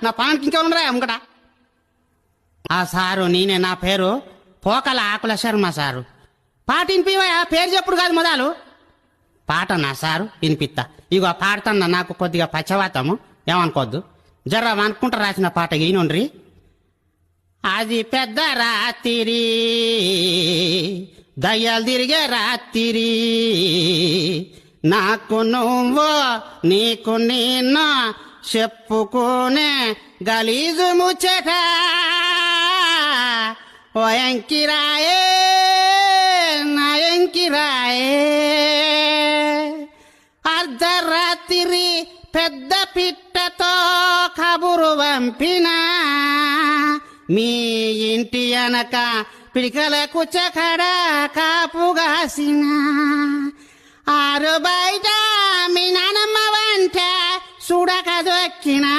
నా పానానికి ఇంకెవరురా ముంగట? ఆ సారు నేనే, నా పేరు పోకల ఆకుల శర్మ సారు. పాట వినిపివయా? పేరు చెప్పుడు కాదు మొదలు. పాట నా సారు వినిపిత్తా. ఇగో పాడుతున్నా, నాకు కొద్దిగా పచ్చవాతము, ఏమనుకోద్దు. జర్ర అనుకుంటా రాసిన పాట ఈనుండ్రి. అది పెద్ద రాత్రి, దయ్యాలు తిరిగే రాత్రి, నాకు నువ్వు నీకు నేను చెప్పుకునే గలీజు ముచ్చట. ఓయంకిరాయే నాయంకిరాయే, అర్ధరాత్రి పెద్ద పిట్టతో కబురు పంపిన, మీ ఇంటి అనక పిడికల కుచ్చకడ కాపుగాసిన, ఆరు బయట మీ నానమ్మ వంట చూడక దొక్కినా.